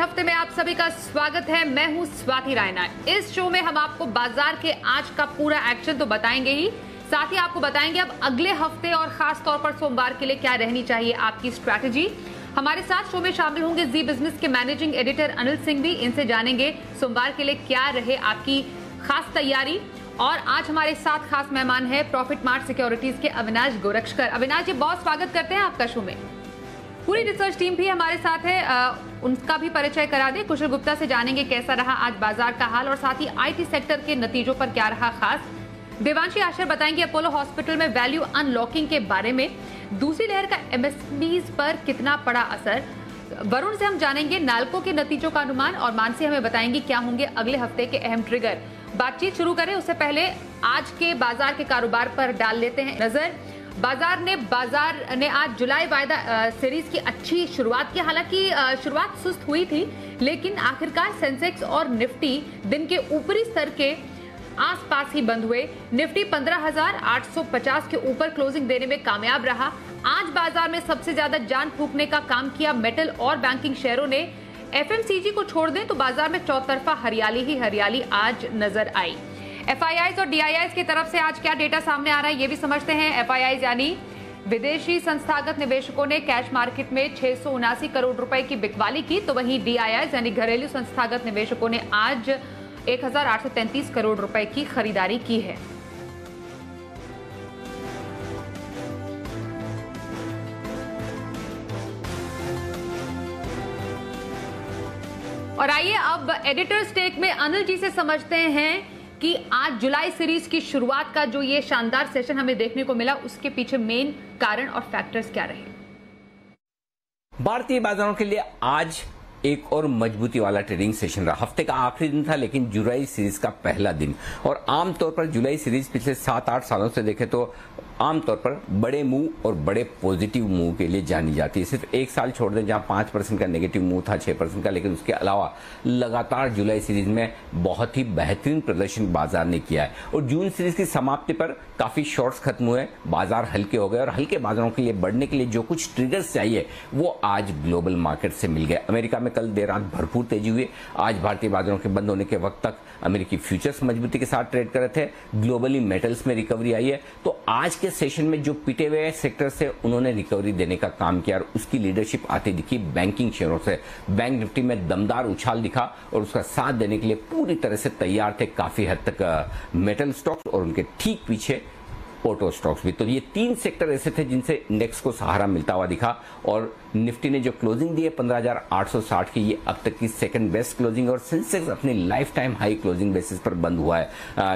हफ्ते में आप सभी का स्वागत है। मैं हूं स्वाति रायना। इस शो में हम आपको बाजार के आज का पूरा एक्शन तो बताएंगे ही, साथ ही आपको बताएंगे अब अगले हफ्ते और खास तौर पर सोमवार के लिए क्या रहनी चाहिए आपकी स्ट्रैटेजी। हमारे साथ शो में शामिल होंगे जी बिजनेस के मैनेजिंग एडिटर अनिल सिंह भी। इनसे जानेंगे सोमवार के लिए क्या रहे आपकी खास तैयारी। और आज हमारे साथ खास मेहमान है प्रॉफिट मार्ट सिक्योरिटीज के अविनाश गोरक्षकर। अविनाश जी, बहुत स्वागत करते हैं आपका शो में। पूरी रिसर्च टीम भी हमारे साथ है, उनका भी परिचय करा दें। कुशल गुप्ता से जानेंगे कैसा रहा आज बाजार का हाल और साथ ही आईटी सेक्टर के नतीजों पर क्या रहा खास। देवांशी आशर बताएंगे अपोलो हॉस्पिटल में वैल्यू अनलॉकिंग के बारे में। दूसरी लहर का एमएसएमईज पर कितना पड़ा असर। वरुण से हम जानेंगे नाल्को के नतीजों का अनुमान और मानसी हमें बताएंगी क्या होंगे अगले हफ्ते के अहम ट्रिगर। बातचीत शुरू करें उससे पहले आज के बाजार के कारोबार पर डाल लेते हैं नजर। बाजार ने आज जुलाई वायदा सीरीज की अच्छी शुरुआत की। हालांकि शुरुआत सुस्त हुई थी, लेकिन आखिरकार सेंसेक्स और निफ्टी दिन के ऊपरी स्तर के आसपास ही बंद हुए। निफ्टी 15,850 के ऊपर क्लोजिंग देने में कामयाब रहा। आज बाजार में सबसे ज्यादा जान फूंकने का काम किया मेटल और बैंकिंग शेयरों ने। एफएमसीजी को छोड़ दें तो बाजार में चौतरफा हरियाली ही हरियाली आज नजर आई। एफआईआईज और डीआईआईज की तरफ से आज क्या डेटा सामने आ रहा है ये भी समझते हैं। एफआईआईज यानी विदेशी संस्थागत निवेशकों ने कैश मार्केट में 679 करोड़ रुपए की बिकवाली की, तो वहीं डीआईआईज यानी घरेलू संस्थागत निवेशकों ने आज 1,833 करोड़ रुपए की खरीदारी की है। और आइए अब एडिटर्स टेक में अनिल जी से समझते हैं कि आज जुलाई सीरीज की शुरुआत का जो ये शानदार सेशन हमें देखने को मिला, उसके पीछे मेन कारण और फैक्टर्स क्या रहे। भारतीय बाजारों के लिए आज एक और मजबूती वाला ट्रेडिंग सेशन रहा। हफ्ते का आखिरी दिन था, लेकिन जुलाई सीरीज का पहला दिन। और आमतौर पर जुलाई सीरीज पिछले 7-8 सालों से देखें तो आमतौर पर बड़े मूव और बड़े पॉजिटिव मूव के लिए जानी जाती है। सिर्फ एक साल छोड़ दें जहां 5% का नेगेटिव मूव था, 6% का, लेकिन उसके अलावा लगातार जुलाई सीरीज में बहुत ही बेहतरीन प्रदर्शन बाजार ने किया है। और जून सीरीज की समाप्ति पर काफी शॉर्ट्स खत्म हुए, बाजार हल्के हो गए और हल्के बाजारों के लिए बढ़ने के लिए जो कुछ ट्रिगर्स चाहिए वो आज ग्लोबल मार्केट से मिल गए। अमेरिका में कल देर रात भरपूर तेजी हुई। आज भारतीय बाजारों के बंद होने के वक्त तक अमेरिकी फ्यूचर्स मजबूती के साथ ट्रेड कर रहे थे। ग्लोबली मेटल्स में रिकवरी आई है। तो आज के सेशन में जो पिटे हुए सेक्टर से उन्होंने रिकवरी देने का काम किया और उसकी लीडरशिप आती दिखी बैंकिंग शेयरों से। बैंक निफ्टी में दमदार उछाल दिखा और उसका साथ देने के लिए पूरी तरह से तैयार थे काफी हद तक मेटल स्टॉक्स और उनके ठीक पीछे ऑटो स्टॉक्स भी। तो ये 3 सेक्टर ऐसे थे जिनसे इंडेक्स को सहारा मिलता हुआ दिखा। और निफ्टी ने जो क्लोजिंग दी है 15,860 की, ये अब तक की सेकंड बेस्ट क्लोजिंग। और सेंसेक्स अपनी life time high closing basis पर बंद हुआ है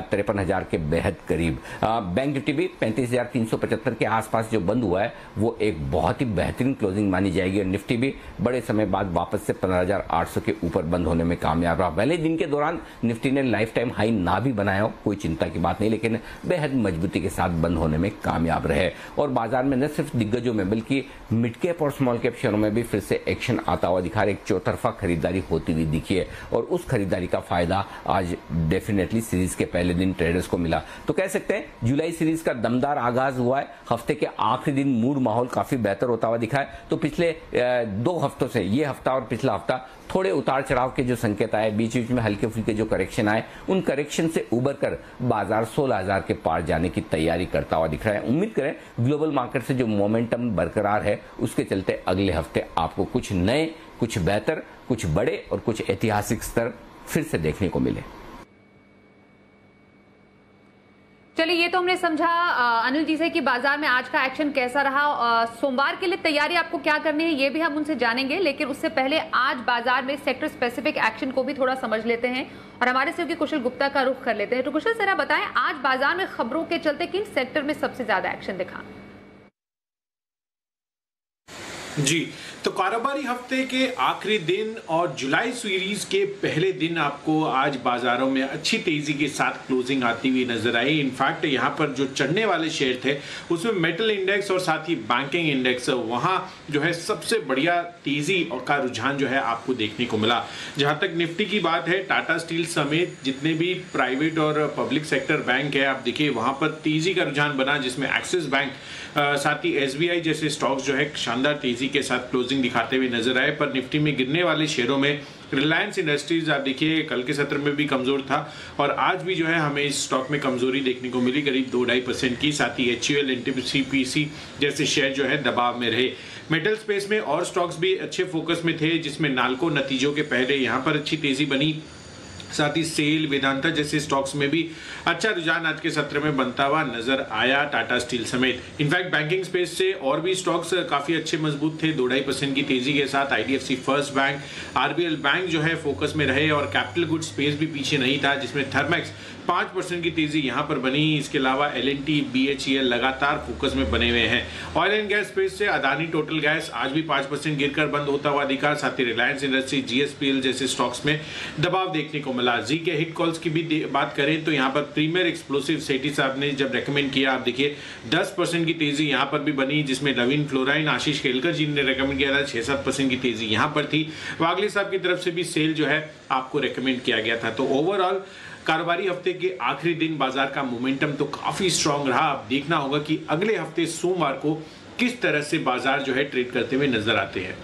53,000 के बेहद करीब। बैंक निफ्टी भी 35,375 के आसपास जो बंद हुआ है वो एक बहुत ही बेहतरीन क्लोजिंग मानी जाएगी। और निफ्टी भी बड़े समय बाद वापस से 15,800 के ऊपर बंद होने में कामयाब रहा। पहले दिन के दौरान निफ्टी ने लाइफ टाइम हाई ना भी बनाया हो, कोई चिंता की बात नहीं, लेकिन बेहद मजबूती के साथ बंद होने में कामयाब रहे। और बाजार में न सिर्फ दिग्गजों में बल्कि मिड कैप और स्मॉल कैप शेयरों में भी फिर से एक्शन आता हुआ दिखा रहा है। एक चौतरफा खरीदारी होती हुई दिखी है और उस खरीदारी का फायदा आज डेफिनेटली सीरीज के पहले दिन ट्रेडर्स को मिला। तो कह सकते हैं जुलाई सीरीज का दमदार आगाज हुआ है। हफ्ते के आखिरी दिन मूड माहौल काफी बेहतर होता हुआ दिखा है। तो पिछले 2 हफ्तों से, ये हफ्ता और पिछला हफ्ता, थोड़े उतार चढ़ाव के जो संकेत आए, बीच बीच में हल्के फुल्के जो करेक्शन आए, उन करेक्शन से उबर कर बाजार 16,000 के पार जाने की तैयारी करता हुआ दिख रहा है। उम्मीद करें ग्लोबल मार्केट से जो मोमेंटम बरकरार है उसके चलते अगले हफ्ते आपको कुछ नए, कुछ बेहतर, कुछ बड़े और कुछ ऐतिहासिक स्तर फिर से देखने को मिले। चलिए, ये तो हमने समझा अनिल जी से कि बाजार में आज का एक्शन कैसा रहा। सोमवार के लिए तैयारी आपको क्या करनी है ये भी हम उनसे जानेंगे, लेकिन उससे पहले आज बाजार में सेक्टर स्पेसिफिक एक्शन को भी थोड़ा समझ लेते हैं और हमारे सहयोगी कुशल गुप्ता का रुख कर लेते हैं। तो कुशल जरा बताएं, आज बाजार में खबरों के चलते किन सेक्टर में सबसे ज्यादा एक्शन दिखा। जी, तो कारोबारी हफ्ते के आखिरी दिन और जुलाई सीरीज के पहले दिन आपको आज बाजारों में अच्छी तेजी के साथ क्लोजिंग आती हुई नजर आई। इनफैक्ट यहाँ पर जो चढ़ने वाले शेयर थे उसमें मेटल इंडेक्स और साथ ही बैंकिंग इंडेक्स, वहाँ जो है सबसे बढ़िया तेजी का रुझान जो है आपको देखने को मिला। जहाँ तक निफ्टी की बात है, टाटा स्टील समेत जितने भी प्राइवेट और पब्लिक सेक्टर बैंक है, आप देखिए वहाँ पर तेजी का रुझान बना, जिसमें एक्सिस बैंक साथ ही एसबीआई जैसे स्टॉक्स जो है शानदार तेजी के साथ क्लोजिंग दिखाते हुए नजर आए। पर निफ्टी में गिरने वाले शेयरों में रिलायंस इंडस्ट्रीज आप देखिए कल के सत्र में भी कमजोर था और आज भी जो है हमें इस स्टॉक में कमजोरी देखने को मिली, करीब 2-2.5% की। साथ ही HUL, NTPC जैसे शेयर जो है दबाव में रहे। मेटल स्पेस में और स्टॉक्स भी अच्छे फोकस में थे, जिसमें नाल्को नतीजों के पहले यहां पर अच्छी तेजी बनी। साथ ही सेल, वेदांता जैसे स्टॉक्स में भी अच्छा रुझान आज के सत्र में बनता हुआ नजर आया, टाटा स्टील समेत। इनफैक्ट बैंकिंग स्पेस से और भी स्टॉक्स काफी अच्छे मजबूत थे, 2-2.5% की तेजी के साथ। IDFC first bank, RBL bank जो है फोकस में रहे और कैपिटल गुड स्पेस भी पीछे नहीं था, जिसमें थर्मैक्स 5% की तेजी यहां पर बनी। इसके अलावा L&T, BHEL लगातार फोकस में बने हुए हैं। ऑयल एंड गैस स्पेस से अदानी टोटल गैस आज भी 5% गिरकर बंद होता हुआ दिखा। साथ ही रिलायंस इंडस्ट्री, GSPL जैसे स्टॉक्स में दबाव देखने को मिला। जी के हिट कॉल्स की भी बात करें तो यहां पर प्रीमियर एक्सप्लोसिव सेठी साहब ने जब रेकमेंड किया, आप देखिए 10% की तेजी यहां पर भी बनी, जिसमें नवीन फ्लोराइन, आशीष केलकर जी ने रेकमेंड किया था, 6-7% की तेजी यहां पर थी। वागले साहब की तरफ से भी सेल जो है आपको रेकमेंड किया गया था। तो ओवरऑल कारोबारी हफ्ते के आखिरी दिन बाजार का मोमेंटम तो काफी स्ट्रांग रहा। अब देखना होगा कि अगले हफ्ते सोमवार को किस तरह से बाजार जो है ट्रेड करते हुए नजर आते हैं।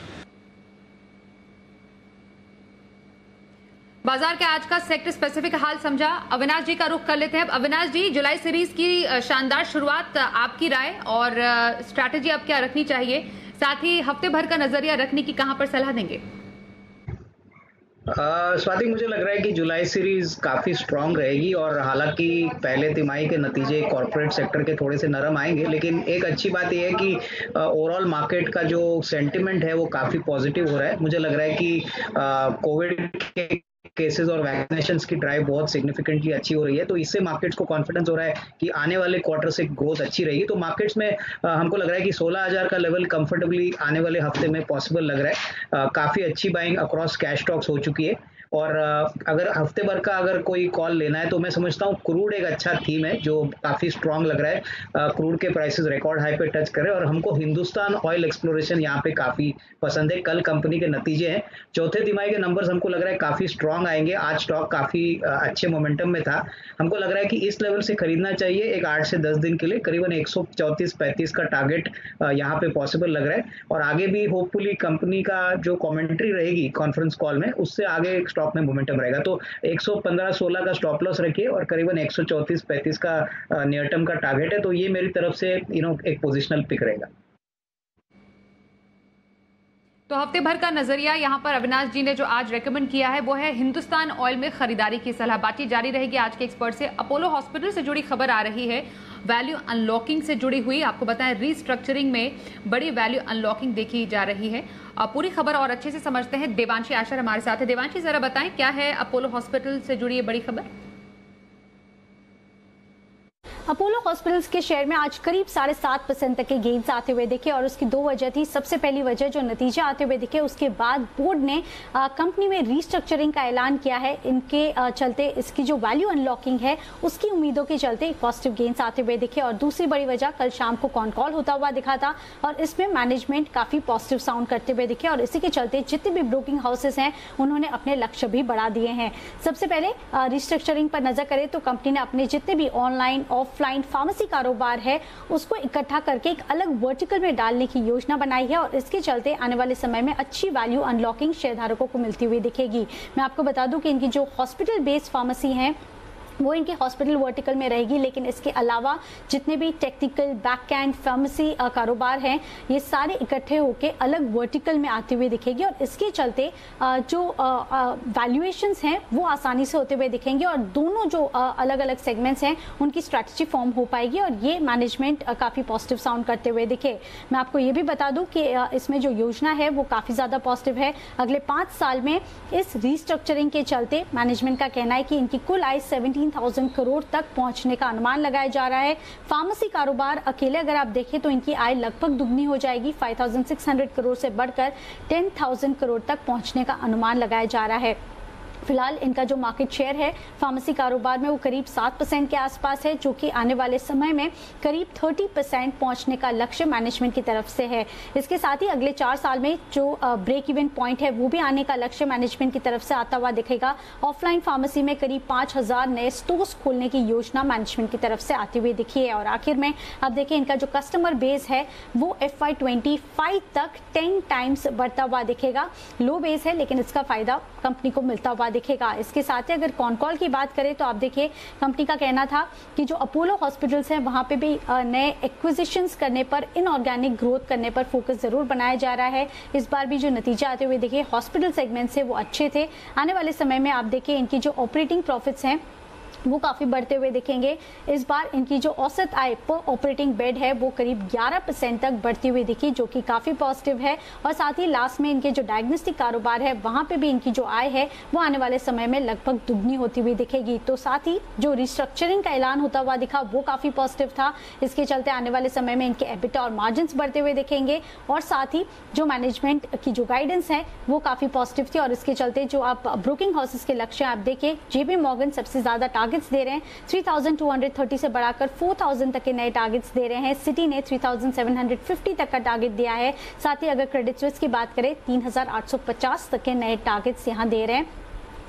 बाजार के आज का सेक्टर स्पेसिफिक हाल समझा। अविनाश जी का रुख कर लेते हैं। अब अविनाश जी, जुलाई सीरीज की शानदार शुरुआत, आपकी राय और स्ट्रैटेजी अब क्या रखनी चाहिए, साथ ही हफ्ते भर का नजरिया रखने की कहां पर सलाह देंगे? स्वाति, मुझे लग रहा है कि जुलाई सीरीज काफी स्ट्रांग रहेगी और हालांकि पहले तिमाही के नतीजे कॉर्पोरेट सेक्टर के थोड़े से नरम आएंगे, लेकिन एक अच्छी बात यह है कि ओवरऑल मार्केट का जो सेंटिमेंट है वो काफी पॉजिटिव हो रहा है। मुझे लग रहा है कि कोविड के केसेस और वैक्सीनेशन की ड्राइव बहुत सिग्निफिकेंटली अच्छी हो रही है, तो इससे मार्केट्स को कॉन्फिडेंस हो रहा है कि आने वाले क्वार्टर से ग्रोथ अच्छी रहेगी। तो मार्केट्स में हमको लग रहा है कि 16,000 का लेवल कंफर्टेबली आने वाले हफ्ते में पॉसिबल लग रहा है। काफी अच्छी बाइंग अक्रॉस कैश स्टॉक्स हो चुकी है और अगर हफ्ते भर का अगर कोई कॉल लेना है तो मैं समझता हूँ क्रूड एक अच्छा थीम है जो काफी स्ट्रांग लग रहा है। क्रूड के प्राइसेस रिकॉर्ड हाई पे टच करे और हमको हिंदुस्तान ऑयल एक्सप्लोरेशन यहाँ पे काफी पसंद है। कल कंपनी के नतीजे हैं, चौथे तिमाही के नंबर्स हमको लग रहा है काफी स्ट्रांग आएंगे। आज स्टॉक काफी अच्छे मोमेंटम में था, हमको लग रहा है कि इस लेवल से खरीदना चाहिए। एक 8 से 10 दिन के लिए करीबन 134-35 का टारगेट यहाँ पे पॉसिबल लग रहा है और आगे भी होपफुली कंपनी का जो कमेंट्री रहेगी कॉन्फ्रेंस कॉल में उससे आगे स्टॉक में मोमेंटम रहेगा। तो 115-16 का स्टॉप लॉस रखिए और करीबन 134-35 का नियर टर्म का टारगेट है। तो ये मेरी तरफ से एक पोजिशनल पिक रहेगा। तो हफ्ते भर का नजरिया यहाँ पर अविनाश जी ने जो आज रेकमेंड किया है वो है हिंदुस्तान ऑयल में खरीदारी की सलाह। बातचीत जारी रहेगी आज के एक्सपर्ट से। अपोलो हॉस्पिटल से जुड़ी खबर आ रही है, वैल्यू अनलॉकिंग से जुड़ी हुई। आपको बताएं रीस्ट्रक्चरिंग में बड़ी वैल्यू अनलॉकिंग देखी जा रही है। पूरी खबर और अच्छे से समझते हैं। देवांशी आशर हमारे साथ है। देवांशी, जरा बताएं क्या है अपोलो हॉस्पिटल से जुड़ी ये बड़ी खबर? अपोलो हॉस्पिटल्स के शेयर में आज करीब 7.5% तक के गेन्स आते हुए दिखे और उसकी दो वजह थी। सबसे पहली वजह जो नतीजे आते हुए दिखे उसके बाद बोर्ड ने कंपनी में रीस्ट्रक्चरिंग का ऐलान किया है। इनके चलते इसकी जो वैल्यू अनलॉकिंग है उसकी उम्मीदों के चलते पॉजिटिव गेन्स आते हुए दिखे। और दूसरी बड़ी वजह कल शाम को कॉन कॉल होता हुआ दिखा था और इसमें मैनेजमेंट काफी पॉजिटिव साउंड करते हुए दिखे और इसी के चलते जितने भी ब्रोकिंग हाउसेस हैं उन्होंने अपने लक्ष्य भी बढ़ा दिए हैं। सबसे पहले रीस्ट्रक्चरिंग पर नजर करें तो कंपनी ने अपने जितने भी ऑनलाइन ऑफलाइन फार्मेसी कारोबार है उसको इकट्ठा करके एक अलग वर्टिकल में डालने की योजना बनाई है और इसके चलते आने वाले समय में अच्छी वैल्यू अनलॉकिंग शेयरधारकों को मिलती हुई दिखेगी। मैं आपको बता दूं कि इनकी जो हॉस्पिटल बेस्ड फार्मेसी है वो इनके हॉस्पिटल वर्टिकल में रहेगी, लेकिन इसके अलावा जितने भी टेक्निकल बैक एंड फार्मेसी कारोबार हैं ये सारे इकट्ठे होकर अलग वर्टिकल में आते हुए दिखेगी और इसके चलते जो वैल्यूएशंस हैं वो आसानी से होते हुए दिखेंगे और दोनों जो अलग अलग सेगमेंट्स हैं उनकी स्ट्रैटेजी फॉर्म हो पाएगी और ये मैनेजमेंट काफी पॉजिटिव साउंड करते हुए दिखे। मैं आपको ये भी बता दूं कि इसमें जो योजना है वो काफी ज्यादा पॉजिटिव है। अगले 5 साल में इस रीस्ट्रक्चरिंग के चलते मैनेजमेंट का कहना है कि इनकी कुल आय 17,000 करोड़ तक पहुंचने का अनुमान लगाया जा रहा है। फार्मेसी कारोबार अकेले अगर आप देखें तो इनकी आय लगभग दुगनी हो जाएगी, 5,600 करोड़ से बढ़कर 10,000 करोड़ तक पहुंचने का अनुमान लगाया जा रहा है। फिलहाल इनका जो मार्केट शेयर है फार्मेसी कारोबार में वो करीब 7% के आसपास है, जो कि आने वाले समय में करीब 30% पहुंचने का लक्ष्य मैनेजमेंट की तरफ से है। इसके साथ ही अगले 4 साल में जो ब्रेक इवन पॉइंट है वो भी आने का लक्ष्य मैनेजमेंट की तरफ से आता हुआ दिखेगा। ऑफलाइन फार्मेसी में करीब 5000 नए स्टोर्स खोलने की योजना मैनेजमेंट की तरफ से आती हुई दिखी है। और आखिर में अब देखिए इनका जो कस्टमर बेस है वो FY25 तक 10 टाइम्स बढ़ता हुआ दिखेगा। लो बेस है लेकिन इसका फायदा कंपनी को मिलता हुआ दिखेगा। इसके साथ ही अगर कॉनकॉल की बात करें तो आप देखिए कंपनी का कहना था कि जो अपोलो हॉस्पिटल्स हैं वहां पे भी नए एक्विजिशंस करने पर, इनऑर्गेनिक ग्रोथ करने पर फोकस जरूर बनाया जा रहा है। इस बार भी जो नतीजे आते हुए देखिए हॉस्पिटल सेगमेंट से वो अच्छे थे। आने वाले समय में आप देखिए इनकी जो ऑपरेटिंग प्रॉफिट्स हैं वो काफी बढ़ते हुए दिखेंगे। इस बार इनकी जो औसत आय पर ऑपरेटिंग बेड है वो करीब 11% तक बढ़ती हुई दिखी, जो कि काफी पॉजिटिव है। और साथ ही लास्ट में इनके जो डायग्नोस्टिक कारोबार है वहां पे भी इनकी जो आय है वो आने वाले समय में लगभग दुगनी होती हुई दिखेगी। तो साथ ही जो रिस्ट्रक्चरिंग का ऐलान होता हुआ दिखा वो काफी पॉजिटिव था। इसके चलते आने वाले समय में इनके एबिटा और मार्जिन बढ़ते हुए दिखेंगे। और साथ ही जो मैनेजमेंट की जो गाइडेंस है वो काफी पॉजिटिव थी। और इसके चलते जो आप ब्रोकिंग हाउसेस के लक्ष्य आप देखिए, JP मॉर्गन सबसे ज्यादा टारगेट्स दे रहे हैं, 3230 से बढ़ाकर 4000 तक के नए टारगेट्स दे रहे हैं। सिटी ने 3750 तक का टारगेट दिया है। साथ ही अगर क्रेडिट स्विस की बात करें 3850 तक के नए टारगेट्स यहां दे रहे हैं।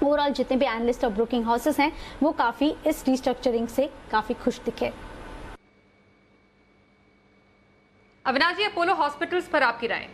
ओवरऑल जितने भी एनालिस्ट और ब्रोकिंग हाउसेस हैं वो काफी इस रिस्ट्रक्चरिंग से काफी खुश दिखे। अविनाश जी, अपोलो हॉस्पिटल्स पर आपकी राय?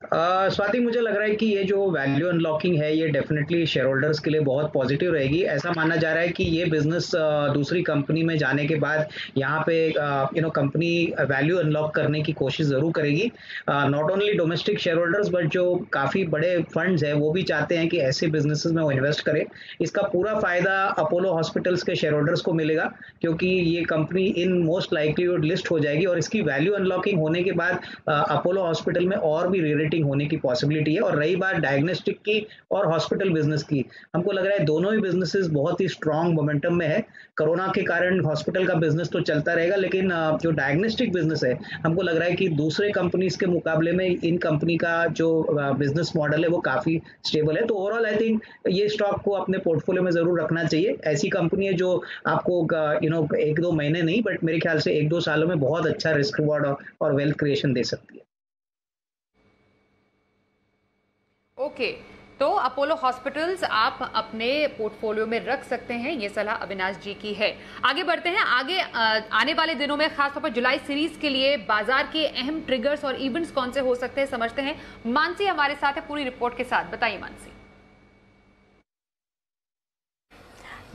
स्वाति, मुझे लग रहा है कि ये जो वैल्यू अनलॉकिंग है ये डेफिनेटली शेयर होल्डर्स के लिए बहुत पॉजिटिव रहेगी। ऐसा माना जा रहा है कि ये बिजनेस दूसरी कंपनी में जाने के बाद यहाँ पे कंपनी वैल्यू अनलॉक करने की कोशिश जरूर करेगी। Not only domestic share holders but जो काफी बड़े फंड्स हैं वो भी चाहते हैं कि ऐसे बिजनेसेस में वो इन्वेस्ट करें। इसका पूरा फायदा अपोलो हॉस्पिटल्स के शेयर होल्डर्स को मिलेगा, क्योंकि ये company in most likelihood list हो जाएगी और इसकी वैल्यू अनलॉकिंग होने के बाद अपोलो हॉस्पिटल में और भी रेटिंग होने की पॉसिबिलिटी है। और रही बात डायग्नोस्टिक की और हॉस्पिटल बिजनेस की, हमको लग रहा है दोनों ही बिजनेसेस बहुत ही स्ट्रांग मोमेंटम में है। कोरोना के कारण हॉस्पिटल का बिजनेस तो चलता रहेगा, लेकिन जो डायग्नोस्टिक बिजनेस है हमको लग रहा है कि दूसरे कंपनीज के मुकाबले में इन कंपनी का जो बिजनेस मॉडल है वो काफी स्टेबल है। तो ओवरऑल आई थिंक ये स्टॉक को अपने पोर्टफोलियो में जरूर रखना चाहिए। ऐसी कंपनी है जो आपको 1-2 महीने नहीं बट मेरे ख्याल से 1-2 सालों में बहुत अच्छा रिस्क रिवॉर्ड और वेल्थ क्रिएशन दे सकती है। ओके, तो अपोलो हॉस्पिटल्स आप अपने पोर्टफोलियो में रख सकते हैं, ये सलाह अविनाश जी की है। आगे बढ़ते हैं। आगे आने वाले दिनों में खासतौर पर जुलाई सीरीज के लिए बाजार के अहम ट्रिगर्स और इवेंट्स कौन से हो सकते हैं समझते हैं। मानसी हमारे साथ है पूरी रिपोर्ट के साथ, बताइए मानसी।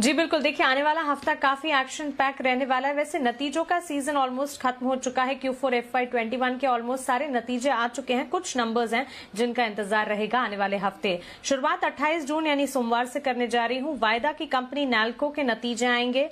जी बिल्कुल, देखिए आने वाला हफ्ता काफी एक्शन पैक रहने वाला है। वैसे नतीजों का सीजन ऑलमोस्ट खत्म हो चुका है। Q4 FY21 के ऑलमोस्ट सारे नतीजे आ चुके हैं। कुछ नंबर्स हैं जिनका इंतजार रहेगा आने वाले हफ्ते। शुरुआत 28 जून यानी सोमवार से करने जा रही हूं। वायदा की कंपनी नैल्को के नतीजे आएंगे।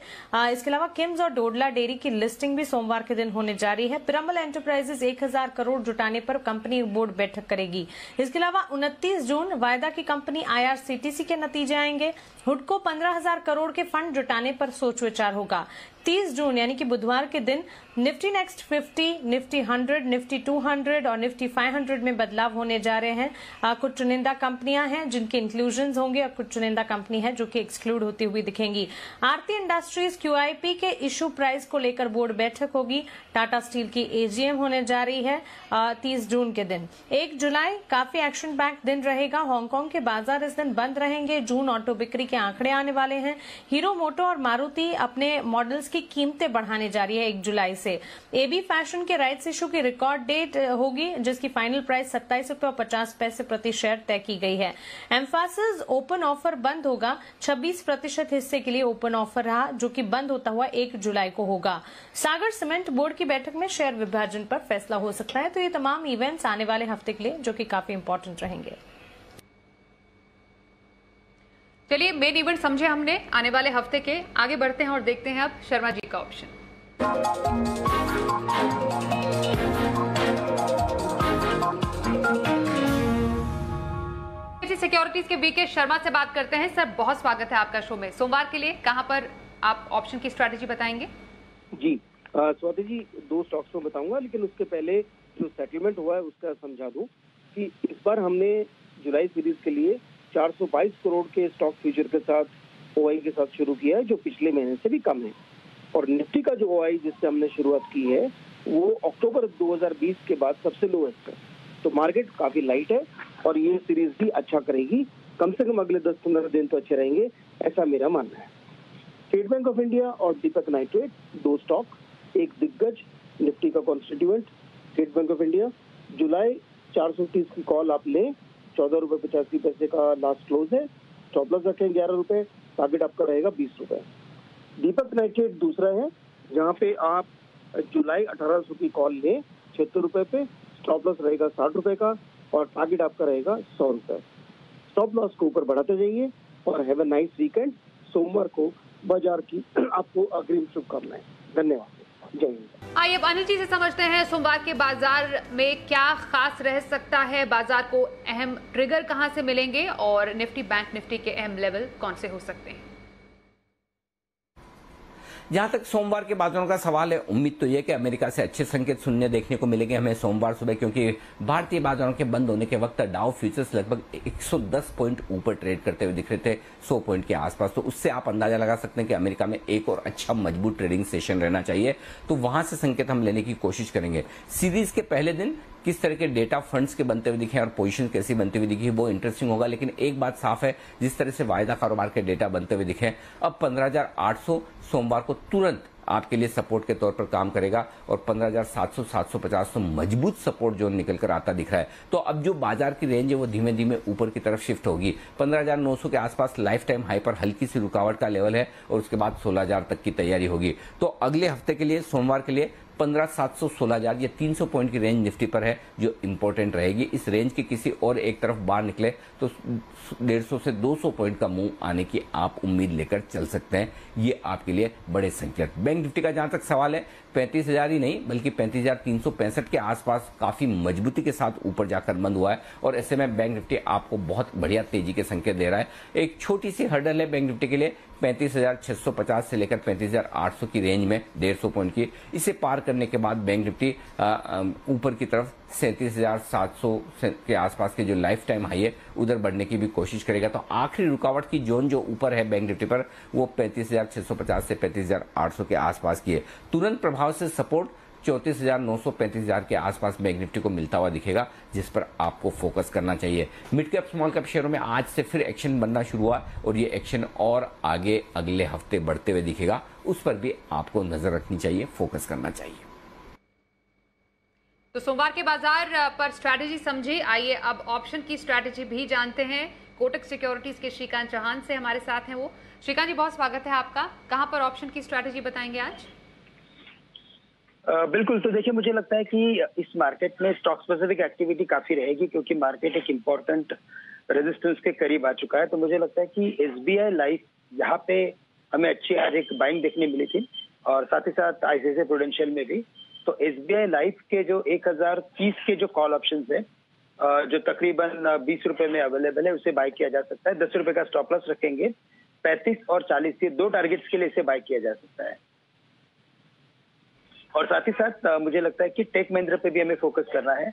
इसके अलावा किम्स और डोडला डेयरी की लिस्टिंग भी सोमवार के दिन होने जा रही है। पिरामल एंटरप्राइजेस 1000 करोड़ जुटाने पर कंपनी बोर्ड बैठक करेगी। इसके अलावा 29 जून वायदा की कंपनी IRCTC के नतीजे आएंगे। हुडको 15,000 करोड़ के फंड जुटाने पर सोच विचार होगा। 30 जून यानी कि बुधवार के दिन निफ्टी नेक्स्ट 50, निफ्टी 100, निफ्टी 200 और निफ्टी 500 में बदलाव होने जा रहे हैं। कुछ चुनिंदा कंपनियां हैं जिनके इंक्लूजन होंगे और कुछ चुनिंदा कंपनी है जो कि एक्सक्लूड होती हुई दिखेंगी। आरती इंडस्ट्रीज QIP के इशू प्राइस को लेकर बोर्ड बैठक होगी। टाटा स्टील की AGM होने जा रही है 30 जून के दिन। 1 जुलाई काफी एक्शन पैक दिन रहेगा। हांगकांग के बाजार इस दिन बंद रहेंगे। जून ऑटो बिक्री के आंकड़े आने वाले हैं। हीरो मोटो और मारुति अपने मॉडल्स की कीमतें बढ़ाने जा रही है 1 जुलाई से। AB फैशन के राइट्स इशू की रिकॉर्ड डेट होगी जिसकी फाइनल प्राइस 27 रुपये और 50 पैसे प्रति शेयर तय की गई है। एम्फासिस ओपन ऑफर बंद होगा। 26% हिस्से के लिए ओपन ऑफर रहा जो कि बंद होता हुआ 1 जुलाई को होगा। सागर सीमेंट बोर्ड की बैठक में शेयर विभाजन पर फैसला हो सकता है। तो ये तमाम इवेंट्स आने वाले हफ्ते के लिए जो कि काफी इंपॉर्टेंट रहेंगे। चलिए, मेन इवेंट समझे हमने आने वाले हफ्ते के। आगे बढ़ते हैं और देखते हैं अब शर्मा जी का ऑप्शन। सिक्योरिटीज के बीके शर्मा से बात करते हैं। सर, बहुत स्वागत है आपका शो में। सोमवार के लिए कहां पर आप ऑप्शन की स्ट्रैटेजी बताएंगे? जी स्वाति जी, 2 स्टॉक्स में बताऊंगा, लेकिन उसके पहले जो सेटलमेंट हुआ है उसका समझा दूं कि इस बार हमने जुलाई सीरीज के लिए 422 करोड़ के स्टॉक फ्यूचर के साथ ओआई के साथ शुरू किया है, जो पिछले महीने से भी कम है। और निफ्टी का जो ओआई जिससे हमने शुरुआत की है वो अक्टूबर 2020 के बाद सबसे लोएस्ट है। तो मार्केट काफी लाइट है और ये सीरीज भी अच्छा करेगी, कम से कम अगले 10-15 दिन तो अच्छे रहेंगे, ऐसा मेरा मानना है। स्टेट बैंक ऑफ इंडिया और दीपक नाइट्रेट, दो स्टॉक, एक दिग्गज निफ्टी का constituent. State Bank of India जुलाई 430 की कॉल आप लें, 14 रुपए 85 पैसे का लास्ट क्लोज है, स्टॉप लॉस रखें 11 रुपए, टारगेट आपका रहेगा 20 रुपए। दीपक नाइट्रेट दूसरा है जहाँ पे आप जुलाई 1800 की कॉल लें 76 रुपए पे, स्टॉप लॉस रहेगा 60 रुपए का और टारगेट आपका रहेगा 100 रुपए। स्टॉप लॉस को ऊपर बढ़ाते जाइए और हैव अ नाइस वीकेंड। सोमवार को बाजार की आपको अग्रिम शुभकामनाएं। धन्यवाद, जय हिंद। आइए अब अनिल जी से समझते हैं सोमवार के बाजार में क्या खास रह सकता है, बाजार को अहम ट्रिगर कहां से मिलेंगे और निफ्टी बैंक निफ्टी के अहम लेवल कौन से हो सकते हैं। जहां तक सोमवार के बाजारों का सवाल है, उम्मीद तो यह कि अमेरिका से अच्छे संकेत सुनने देखने को मिलेंगे हमें सोमवार सुबह, क्योंकि भारतीय बाजारों के बंद होने के वक्त डाउ फ्यूचर्स लगभग 110 पॉइंट ऊपर ट्रेड करते हुए दिख रहे थे, 100 पॉइंट के आसपास। तो उससे आप अंदाजा लगा सकते हैं कि अमेरिका में एक और अच्छा मजबूत ट्रेडिंग सेशन रहना चाहिए। तो वहां से संकेत हम लेने की कोशिश करेंगे। सीरीज के पहले दिन किस तरह के डेटा फंड्स के बनते हुए दिखे और पोजीशन कैसी बनती हुई दिखी वो इंटरेस्टिंग होगा। लेकिन एक बात साफ है, जिस तरह से वायदा कारोबार के डेटा बनते हुए दिखे, अब 15,800 सोमवार को तुरंत आपके लिए सपोर्ट के तौर पर काम करेगा और 15,700 750 तो मजबूत सपोर्ट जोन निकल कर आता दिख रहा है। तो अब जो बाजार की रेंज है वो धीमे धीमे ऊपर की तरफ शिफ्ट होगी। 15,900 के आसपास लाइफ टाइम हाई पर हल्की सी रुकावट का लेवल है और उसके बाद 16,000 तक की तैयारी होगी। तो अगले हफ्ते के लिए सोमवार के लिए 15,700 16,000 ये 300 पॉइंट की रेंज निफ्टी पर है जो इंपॉर्टेंट रहेगी। इस रेंज के किसी और एक तरफ बाहर निकले तो 150 से 200 पॉइंट का मूव आने की आप उम्मीद लेकर चल सकते हैं। ये आपके लिए बड़े संकेत। बैंक निफ्टी का जहां तक सवाल है, 35,000 ही नहीं बल्कि 35,365 के आसपास काफी मजबूती के साथ ऊपर जाकर बंद हुआ है और ऐसे में बैंक निफ्टी आपको बहुत बढ़िया तेजी के संकेत दे रहा है। एक छोटी सी हर्डल है बैंक निफ्टी के लिए 35,650 से लेकर 35,800 की रेंज में 150 पॉइंट की। इसे पार करने के बाद बैंक निफ्टी ऊपर की तरफ 37,700 के आसपास के जो लाइफ टाइम हाई है उधर बढ़ने की भी कोशिश करेगा। तो आखिरी रुकावट की जोन जो ऊपर है बैंक निफ्टी पर वो 35,650 से 35,800 के आसपास की है। तुरंत प्रभाव से सपोर्ट 34,900 35,000 के आसपास बैंक निफ्टी को मिलता हुआ दिखेगा, जिस पर आपको फोकस करना चाहिए। मिड कैप स्मॉल कैप शेयरों में आज से फिर एक्शन बनना शुरू हुआ और ये एक्शन और आगे अगले हफ्ते बढ़ते हुए दिखेगा, उस पर भी आपको नजर रखनी चाहिए, फोकस करना चाहिए। तो सोमवार के बाजार पर स्ट्रैटेजी समझे। आइए अब ऑप्शन की स्ट्रैटेजी भी जानते हैं। कोटक सिक्योरिटीज के श्रीकांत चौहान से हमारे साथ हैं वो। श्रीकांत जी, बहुत स्वागत है आपका। कहां पर ऑप्शन की स्ट्रैटेजी बताएंगे आज? बिल्कुल। तो देखिए, मुझे लगता है कि इस मार्केट में स्टॉक स्पेसिफिक एक्टिविटी काफी रहेगी क्योंकि मार्केट एक इम्पोर्टेंट रेजिस्टेंस के करीब आ चुका है। तो मुझे लगता है कि एसबीआई लाइफ यहाँ पे हमें अच्छी आज एक बाइंग देखने मिली थी और साथ ही साथ आईसीआईसीआई प्रूडेंशियल में भी। तो एसबीआई लाइफ के जो 1030 के जो कॉल ऑप्शन है जो तकरीबन 20 रुपए में अवेलेबल है, उसे बाय किया जा सकता है। 10 रुपए का स्टॉप लॉस रखेंगे। 35 और 40 ये दो टारगेट्स के लिए इसे बाय किया जा सकता है। और साथ ही साथ मुझे लगता है कि टेक महिंद्रा पे भी हमें फोकस करना है।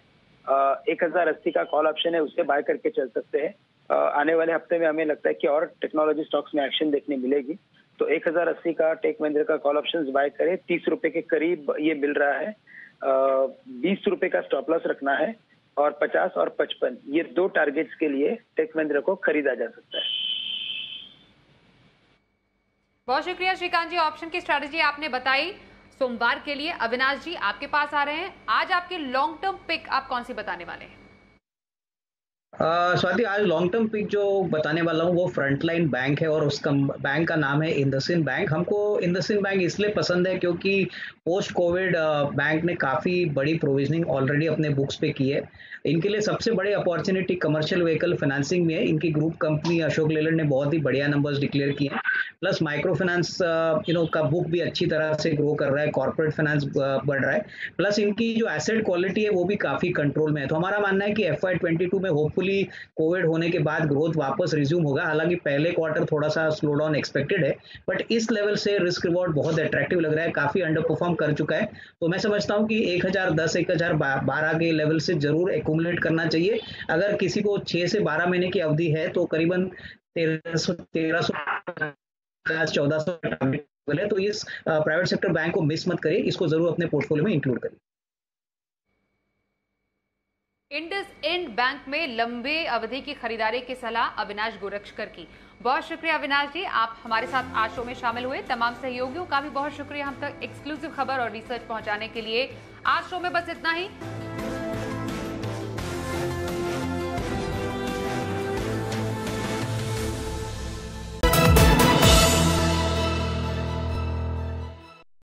1080 का कॉल ऑप्शन है, उसे बाय करके चल सकते हैं। आने वाले हफ्ते में हमें लगता है कि और टेक्नोलॉजी स्टॉक्स में एक्शन देखने मिलेगी। तो 1080 का टेक महिंद्रा का कॉल ऑप्शन बाय करें। 30 रुपए के करीब ये मिल रहा है। 20 रुपए का स्टॉप लॉस रखना है और 50 और 55 ये दो टारगेट्स के लिए टेक महिंद्रा को खरीदा जा सकता है। बहुत शुक्रिया श्रीकांत जी, ऑप्शन की स्ट्रैटेजी आपने बताई सोमवार के लिए। अविनाश जी आपके पास आ रहे हैं। आज आपके लॉन्ग टर्म पिक आप कौन सी बताने वाले हैं? स्वाति, आज लॉन्ग टर्म पिक जो बताने वाला हूँ वो फ्रंटलाइन बैंक है और उसका बैंक का नाम है इंडसइंड बैंक। हमको इंडसइंड बैंक इसलिए पसंद है क्योंकि पोस्ट कोविड बैंक ने काफ़ी बड़ी प्रोविजनिंग ऑलरेडी अपने बुक्स पे की है। इनके लिए सबसे बड़ी अपॉर्चुनिटी कमर्शियल व्हीकल फाइनेंसिंग में है। इनकी ग्रुप कंपनी अशोक लेलैंड ने बहुत ही बढ़िया नंबर्स डिक्लेयर किए हैं। प्लस माइक्रो फाइनेंस का बुक भी अच्छी तरह से ग्रो कर रहा है, कॉर्पोरेट फाइनेंस बढ़ रहा है। प्लस इनकी जो एसेट क्वालिटी है वो भी काफ़ी कंट्रोल में है। तो हमारा मानना है कि FY22 में होपफुली होपफुली कोविड होने के बाद ग्रोथ वापस रिज्यूम होगा। हालांकि पहले क्वार्टर थोड़ा सा स्लो डाउन एक्सपेक्टेड है, बट इस लेवल से रिस्क रिवॉर्ड बहुत अट्रैक्टिव लग रहा है, काफी अंडर परफॉर्म कर चुका है। तो मैं समझता हूं कि 1010 1012 के लेवल से जरूर एक्यूमुलेट करना चाहिए। अगर किसी को 6 से 12 महीने की अवधि है तो करीबन 1400 है, तो इस प्राइवेट सेक्टर बैंक को मिस मत करिए, इसको जरूर अपने पोर्टफोलियो में इंक्लूड करिए। इंडसइंड बैंक में लंबे अवधि की खरीदारी की सलाह अविनाश गोरक्षकर की। बहुत शुक्रिया अविनाश जी, आप हमारे साथ आज शो में शामिल हुए। तमाम सहयोगियों का भी बहुत शुक्रिया हम तक एक्सक्लूसिव खबर और रिसर्च पहुंचाने के लिए। आज शो में बस इतना ही।